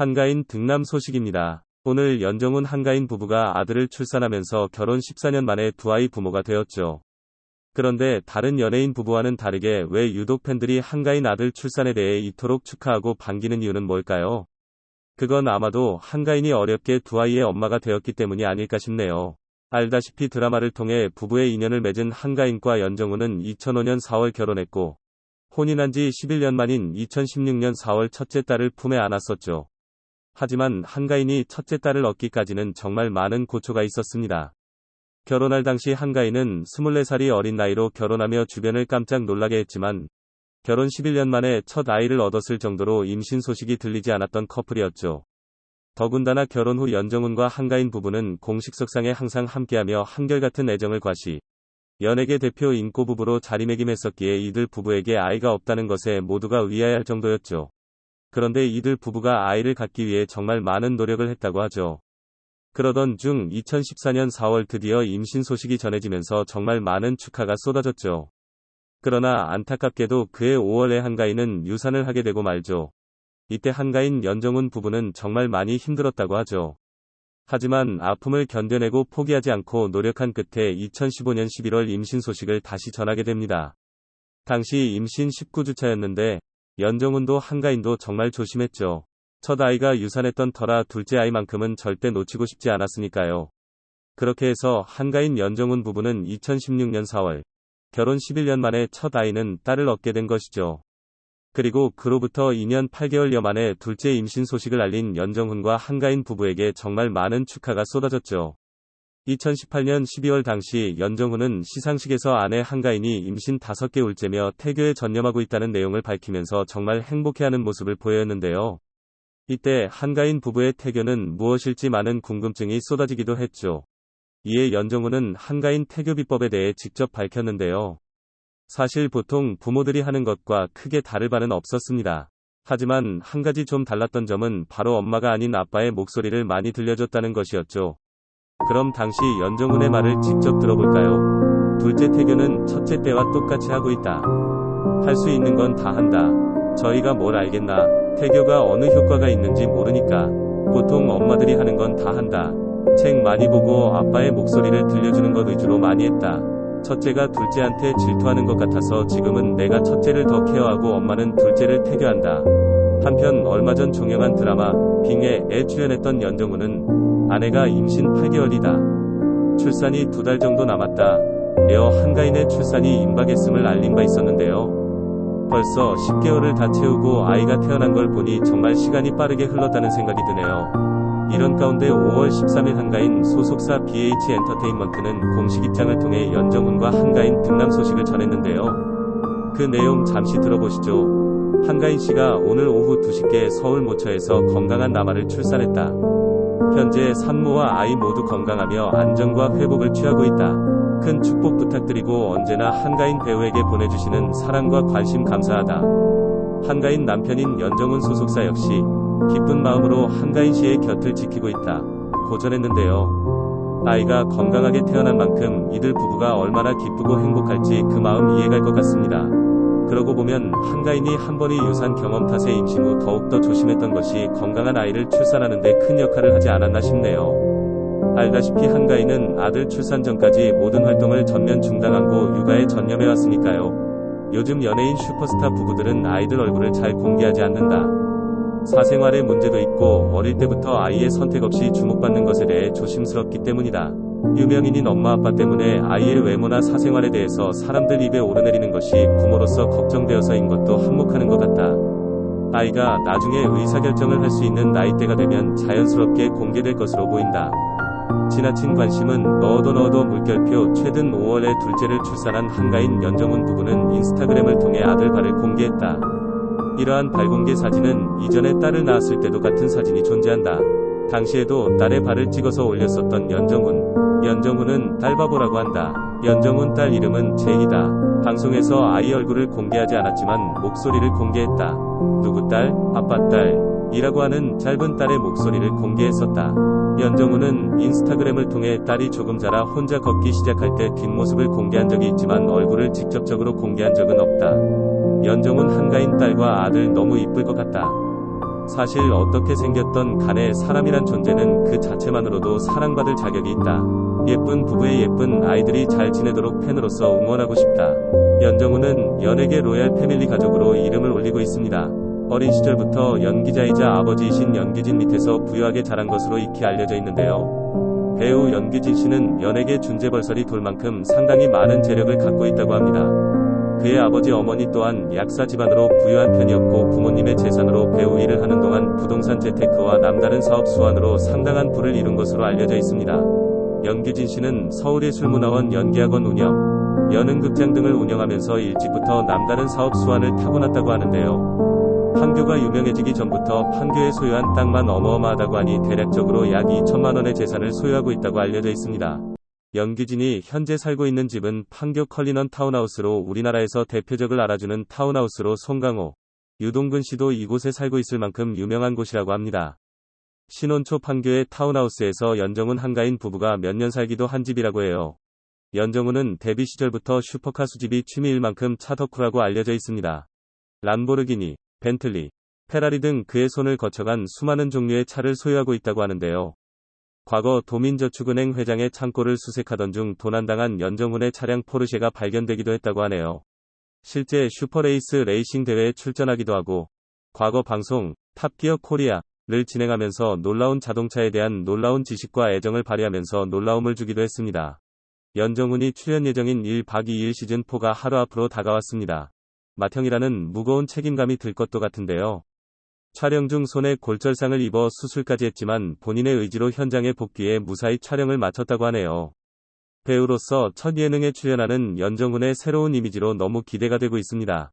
한가인 등남 소식입니다. 오늘 연정훈 한가인 부부가 아들을 출산하면서 결혼 14년 만에 두 아이 부모가 되었죠. 그런데 다른 연예인 부부와는 다르게 왜 유독 팬들이 한가인 아들 출산에 대해 이토록 축하하고 반기는 이유는 뭘까요? 그건 아마도 한가인이 어렵게 두 아이의 엄마가 되었기 때문이 아닐까 싶네요. 알다시피 드라마를 통해 부부의 인연을 맺은 한가인과 연정훈은 2005년 4월 결혼했고 혼인한 지 11년 만인 2016년 4월 첫째 딸을 품에 안았었죠. 하지만 한가인이 첫째 딸을 얻기까지는 정말 많은 고초가 있었습니다. 결혼할 당시 한가인은 24살이 어린 나이로 결혼하며 주변을 깜짝 놀라게 했지만 결혼 11년 만에 첫 아이를 얻었을 정도로 임신 소식이 들리지 않았던 커플이었죠. 더군다나 결혼 후 연정훈과 한가인 부부는 공식석상에 항상 함께하며 한결같은 애정을 과시, 연예계 대표 인고 부부로 자리매김했었기에 이들 부부에게 아이가 없다는 것에 모두가 의아해할 정도였죠. 그런데 이들 부부가 아이를 갖기 위해 정말 많은 노력을 했다고 하죠. 그러던 중 2014년 4월 드디어 임신 소식이 전해지면서 정말 많은 축하가 쏟아졌죠. 그러나 안타깝게도 그해 5월에 한가인은 유산을 하게 되고 말죠. 이때 한가인 연정훈 부부는 정말 많이 힘들었다고 하죠. 하지만 아픔을 견뎌내고 포기하지 않고 노력한 끝에 2015년 11월 임신 소식을 다시 전하게 됩니다. 당시 임신 19주차였는데 연정훈도 한가인도 정말 조심했죠. 첫 아이가 유산했던 터라 둘째 아이만큼은 절대 놓치고 싶지 않았으니까요. 그렇게 해서 한가인 연정훈 부부는 2016년 4월 결혼 11년 만에 첫 아이는 딸을 얻게 된 것이죠. 그리고 그로부터 2년 8개월여 만에 둘째 임신 소식을 알린 연정훈과 한가인 부부에게 정말 많은 축하가 쏟아졌죠. 2018년 12월 당시 연정훈은 시상식에서 아내 한가인이 임신 5개월째며 태교에 전념하고 있다는 내용을 밝히면서 정말 행복해하는 모습을 보였는데요. 이때 한가인 부부의 태교는 무엇일지 많은 궁금증이 쏟아지기도 했죠. 이에 연정훈은 한가인 태교 비법에 대해 직접 밝혔는데요. 사실 보통 부모들이 하는 것과 크게 다를 바는 없었습니다. 하지만 한 가지 좀 달랐던 점은 바로 엄마가 아닌 아빠의 목소리를 많이 들려줬다는 것이었죠. 그럼 당시 연정훈의 말을 직접 들어볼까요? 둘째 태교는 첫째 때와 똑같이 하고 있다. 할 수 있는 건 다 한다. 저희가 뭘 알겠나? 태교가 어느 효과가 있는지 모르니까. 보통 엄마들이 하는 건 다 한다. 책 많이 보고 아빠의 목소리를 들려주는 것 위주로 많이 했다. 첫째가 둘째한테 질투하는 것 같아서 지금은 내가 첫째를 더 케어하고 엄마는 둘째를 태교한다. 한편 얼마 전 종영한 드라마 빙의에 출연했던 연정훈은 아내가 임신 8개월이다. 출산이 2달 정도 남았다. 에어 한가인의 출산이 임박했음을 알린 바 있었는데요. 벌써 10개월을 다 채우고 아이가 태어난 걸 보니 정말 시간이 빠르게 흘렀다는 생각이 드네요. 이런 가운데 5월 13일 한가인 소속사 BH 엔터테인먼트는 공식 입장을 통해 연정훈과 한가인 등남 소식을 전했는데요. 그 내용 잠시 들어보시죠. 한가인 씨가 오늘 오후 2시께 서울 모처에서 건강한 남아를 출산했다. 현재 산모와 아이 모두 건강하며 안정과 회복을 취하고 있다. 큰 축복 부탁드리고 언제나 한가인 배우에게 보내주시는 사랑과 관심 감사하다. 한가인 남편인 연정훈 소속사 역시 기쁜 마음으로 한가인 씨의 곁을 지키고 있다. 고 전했는데요. 아이가 건강하게 태어난 만큼 이들 부부가 얼마나 기쁘고 행복할지 그 마음 이해갈 것 같습니다. 그러고 보면 한가인이 한 번의 유산 경험 탓에 임신 후 더욱더 조심했던 것이 건강한 아이를 출산하는 데 큰 역할을 하지 않았나 싶네요. 알다시피 한가인은 아들 출산 전까지 모든 활동을 전면 중단하고 육아에 전념해왔으니까요. 요즘 연예인 슈퍼스타 부부들은 아이들 얼굴을 잘 공개하지 않는다. 사생활에 문제도 있고 어릴 때부터 아이의 선택 없이 주목받는 것에 대해 조심스럽기 때문이다. 유명인인 엄마 아빠 때문에 아이의 외모나 사생활에 대해서 사람들 입에 오르내리는 것이 부모로서 걱정되어서인 것도 한몫하는 것 같다. 아이가 나중에 의사결정을 할 수 있는 나이대가 되면 자연스럽게 공개될 것으로 보인다. 지나친 관심은 넣어도 물결표. 최근 5월에 둘째를 출산한 한가인 연정훈 부부는 인스타그램을 통해 아들 발을 공개했다. 이러한 발공개 사진은 이전에 딸을 낳았을 때도 같은 사진이 존재한다. 당시에도 딸의 발을 찍어서 올렸었던 연정훈. 연정훈은 딸바보라고 한다. 연정훈 딸 이름은 제희다. 방송에서 아이 얼굴을 공개하지 않았지만 목소리를 공개했다. 누구 딸? 아빠 딸. 이라고 하는 짧은 딸의 목소리를 공개했었다. 연정훈은 인스타그램을 통해 딸이 조금 자라 혼자 걷기 시작할 때 뒷모습을 공개한 적이 있지만 얼굴을 직접적으로 공개한 적은 없다. 연정훈 한가인 딸과 아들 너무 이쁠 것 같다. 사실 어떻게 생겼던 간에 사람이란 존재는 그 자체만으로도 사랑받을 자격이 있다. 예쁜 부부의 예쁜 아이들이 잘 지내도록 팬으로서 응원하고 싶다. 연정훈은 연예계 로얄 패밀리 가족으로 이름을 올리고 있습니다. 어린 시절부터 연기자이자 아버지이신 연규진 밑에서 부유하게 자란 것으로 익히 알려져 있는데요. 배우 연규진 씨는 연예계 준재벌설이 돌 만큼 상당히 많은 재력을 갖고 있다고 합니다. 그의 아버지 어머니 또한 약사 집안으로 부유한 편이었고 부모님의 재산으로 배우 일을 하는 동안 부동산 재테크와 남다른 사업 수완으로 상당한 부를 이룬 것으로 알려져 있습니다. 연규진 씨는 서울예술문화원 연기학원 운영, 연흥극장 등을 운영하면서 일찍부터 남다른 사업 수완을 타고났다고 하는데요. 판교가 유명해지기 전부터 판교에 소유한 땅만 어마어마하다고 하니 대략적으로 약 2천만 원의 재산을 소유하고 있다고 알려져 있습니다. 연규진이 현재 살고 있는 집은 판교 컬리넌 타운하우스로 우리나라에서 대표적을 알아주는 타운하우스로 송강호, 유동근 씨도 이곳에 살고 있을 만큼 유명한 곳이라고 합니다. 신혼초 판교의 타운하우스에서 연정훈 한가인 부부가 몇 년 살기도 한 집이라고 해요. 연정훈은 데뷔 시절부터 슈퍼카 수집이 취미일 만큼 차 덕후라고 알려져 있습니다. 람보르기니, 벤틀리, 페라리 등 그의 손을 거쳐간 수많은 종류의 차를 소유하고 있다고 하는데요. 과거 도민저축은행 회장의 창고를 수색하던 중 도난당한 연정훈의 차량 포르쉐가 발견되기도 했다고 하네요. 실제 슈퍼레이스 레이싱 대회에 출전하기도 하고 과거 방송 탑기어 코리아를 진행하면서 놀라운 자동차에 대한 놀라운 지식과 애정을 발휘하면서 놀라움을 주기도 했습니다. 연정훈이 출연 예정인 1박 2일 시즌4가 하루 앞으로 다가왔습니다. 맏형이라는 무거운 책임감이 들 것도 같은데요. 촬영 중 손에 골절상을 입어 수술까지 했지만 본인의 의지로 현장에 복귀해 무사히 촬영을 마쳤다고 하네요. 배우로서 첫 예능에 출연하는 연정훈의 새로운 이미지로 너무 기대가 되고 있습니다.